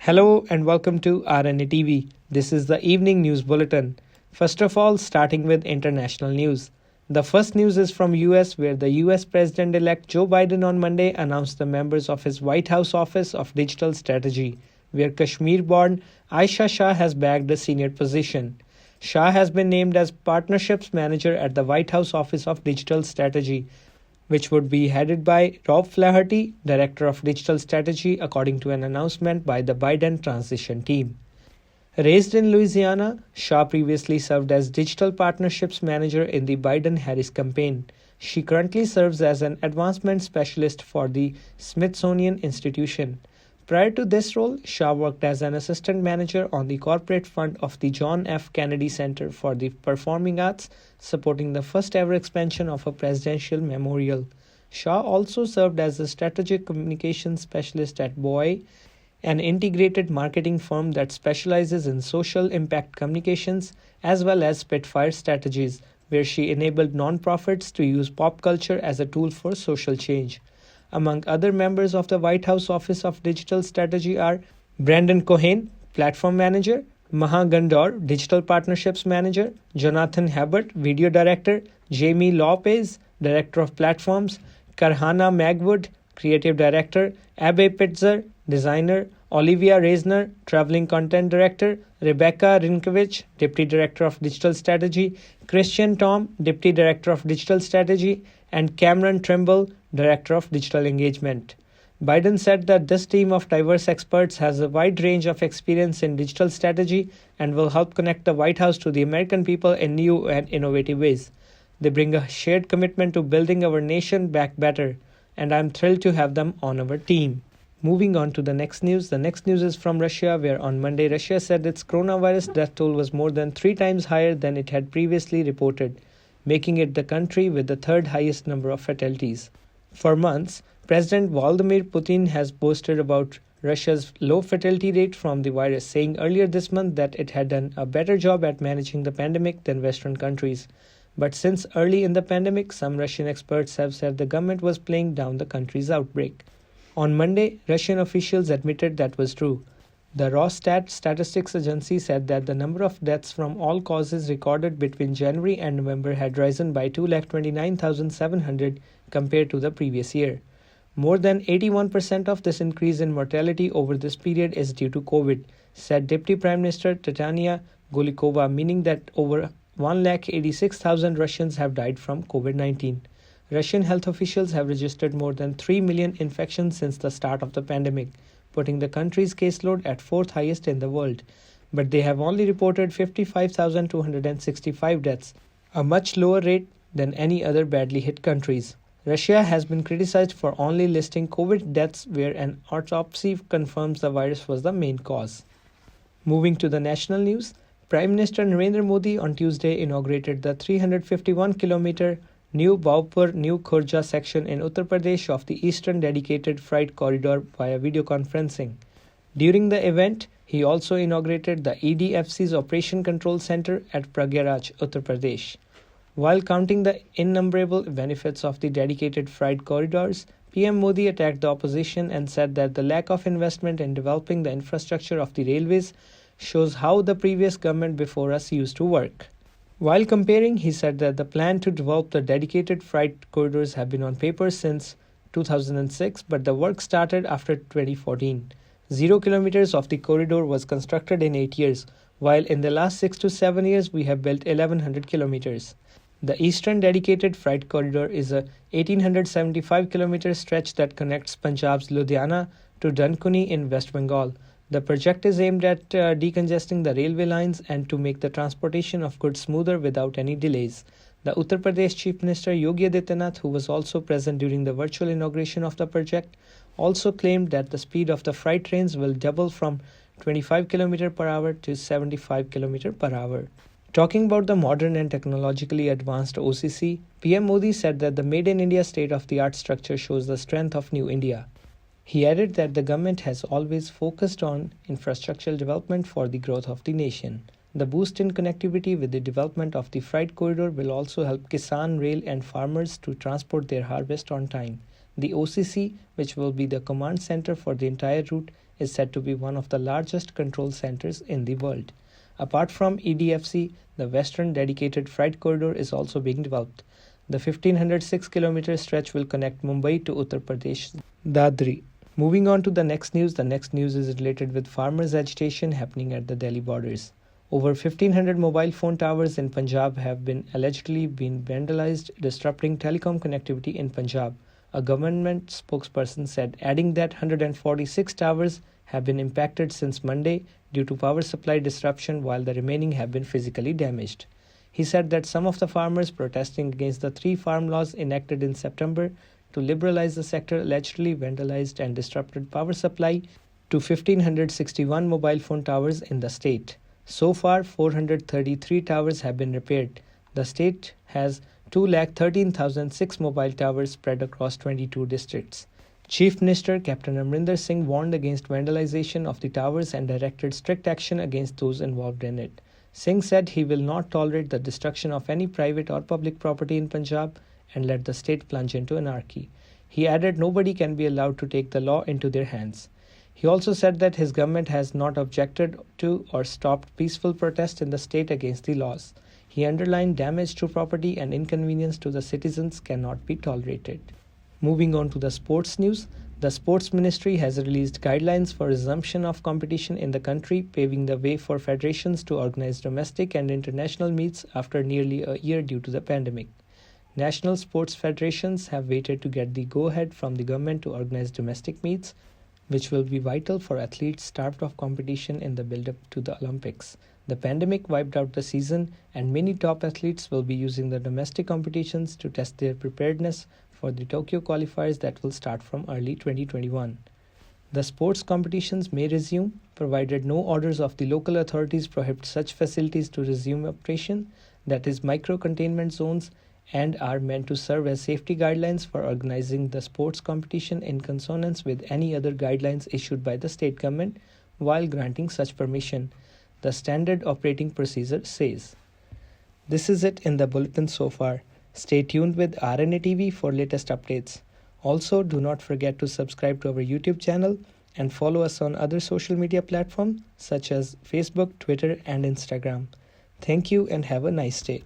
Hello and welcome to RNA TV. This is the evening news bulletin. First of all, starting with international news. The first news is from US, where the US President-elect Joe Biden on Monday announced the members of his White House Office of Digital Strategy, where Kashmir-born Aisha Shah has bagged a senior position. Shah has been named as Partnerships Manager at the White House Office of Digital Strategy, which would be headed by Rob Flaherty, Director of Digital Strategy, according to an announcement by the Biden transition team. Raised in Louisiana, Shah previously served as Digital Partnerships Manager in the Biden-Harris campaign. She currently serves as an advancement specialist for the Smithsonian Institution. Prior to this role, Shah worked as an assistant manager on the corporate fund of the John F. Kennedy Center for the Performing Arts, supporting the first-ever expansion of a presidential memorial. Shah also served as a strategic communications specialist at BOI, an integrated marketing firm that specializes in social impact communications as well as Spitfire strategies, where she enabled nonprofits to use pop culture as a tool for social change. Among other members of the White House Office of Digital Strategy are Brandon Cohen, Platform Manager, Maha Gandor, Digital Partnerships Manager, Jonathan Habert, Video Director, Jamie Lopez, Director of Platforms, Karhana Magwood, Creative Director, Abe Pitzer, Designer, Olivia Reisner, Traveling Content Director, Rebecca Rinkovich, Deputy Director of Digital Strategy, Christian Tom, Deputy Director of Digital Strategy, and Cameron Trimble, Director of Digital Engagement. Biden said that this team of diverse experts has a wide range of experience in digital strategy and will help connect the White House to the American people in new and innovative ways. They bring a shared commitment to building our nation back better, and I'm thrilled to have them on our team. Moving on to the next news. The next news is from Russia, where on Monday Russia said its coronavirus death toll was more than 3 times higher than it had previously reported, making it the country with the third highest number of fatalities. For months, President Vladimir Putin has boasted about Russia's low fatality rate from the virus, saying earlier this month that it had done a better job at managing the pandemic than Western countries. But since early in the pandemic, some Russian experts have said the government was playing down the country's outbreak. On Monday, Russian officials admitted that was true. The Rosstat statistics agency said that the number of deaths from all causes recorded between January and November had risen by 229,700 compared to the previous year. More than 81% of this increase in mortality over this period is due to COVID, said Deputy Prime Minister Tatiana Golikova, meaning that over 186,000 Russians have died from COVID-19. Russian health officials have registered more than 3 million infections since the start of the pandemic, putting the country's caseload at 4th highest in the world. But they have only reported 55,265 deaths, a much lower rate than any other badly hit countries. Russia has been criticized for only listing COVID deaths where an autopsy confirms the virus was the main cause. Moving to the national news, Prime Minister Narendra Modi on Tuesday inaugurated the 351-kilometer New Bhaupur-New Khurja section in Uttar Pradesh of the Eastern Dedicated Freight Corridor via video conferencing. During the event, he also inaugurated the EDFC's Operation Control Center at Pragyaraj, Uttar Pradesh. While counting the innumerable benefits of the dedicated freight corridors, PM Modi attacked the opposition and said that the lack of investment in developing the infrastructure of the railways shows how the previous government before us used to work. While comparing, he said that the plan to develop the dedicated freight corridors have been on paper since 2006, but the work started after 2014. 0 kilometers of the corridor was constructed in 8 years, while in the last 6 to 7 years we have built 1100 kilometers. The Eastern Dedicated Freight Corridor is a 1875-kilometer stretch that connects Punjab's Ludhiana to Dankuni in West Bengal. The project is aimed at decongesting the railway lines and to make the transportation of goods smoother without any delays. The Uttar Pradesh Chief Minister Yogi Adityanath, who was also present during the virtual inauguration of the project, also claimed that the speed of the freight trains will double from 25 km per hour to 75 km per hour. Talking about the modern and technologically advanced OCC, PM Modi said that the Made in India state-of-the-art structure shows the strength of New India. He added that the government has always focused on infrastructural development for the growth of the nation. The boost in connectivity with the development of the freight corridor will also help Kisan, rail, and farmers to transport their harvest on time. The OCC, which will be the command center for the entire route, is said to be one of the largest control centers in the world. Apart from EDFC, the Western Dedicated Freight Corridor is also being developed. The 1506-kilometer stretch will connect Mumbai to Uttar Pradesh, Dadri. Moving on to the next news is related with farmers' agitation happening at the Delhi borders. Over 1,500 mobile phone towers in Punjab have been allegedly been vandalized, disrupting telecom connectivity in Punjab. A government spokesperson said, adding that 146 towers have been impacted since Monday due to power supply disruption, while the remaining have been physically damaged. He said that some of the farmers protesting against the 3 farm laws enacted in September to liberalize the sector allegedly vandalized and disrupted power supply to 1,561 mobile phone towers in the state. So far, 433 towers have been repaired. The state has 213,006 mobile towers spread across 22 districts. Chief Minister Captain Amrinder Singh warned against vandalization of the towers and directed strict action against those involved in it. Singh said he will not tolerate the destruction of any private or public property in Punjab and let the state plunge into anarchy. He added nobody can be allowed to take the law into their hands. He also said that his government has not objected to or stopped peaceful protest in the state against the laws. He underlined damage to property and inconvenience to the citizens cannot be tolerated. Moving on to the sports news, the Sports Ministry has released guidelines for resumption of competition in the country, paving the way for federations to organize domestic and international meets after nearly a year due to the pandemic. National sports federations have waited to get the go-ahead from the government to organize domestic meets, which will be vital for athletes starved of competition in the build-up to the Olympics. The pandemic wiped out the season, and many top athletes will be using the domestic competitions to test their preparedness for the Tokyo qualifiers that will start from early 2021. The sports competitions may resume, provided no orders of the local authorities prohibit such facilities to resume operation, that is micro-containment zones, and are meant to serve as safety guidelines for organizing the sports competition in consonance with any other guidelines issued by the state government while granting such permission, the standard operating procedure says. This is it in the bulletin so far. Stay tuned with RNA TV for latest updates. Also, do not forget to subscribe to our YouTube channel and follow us on other social media platforms such as Facebook, Twitter, and Instagram. Thank you and have a nice day.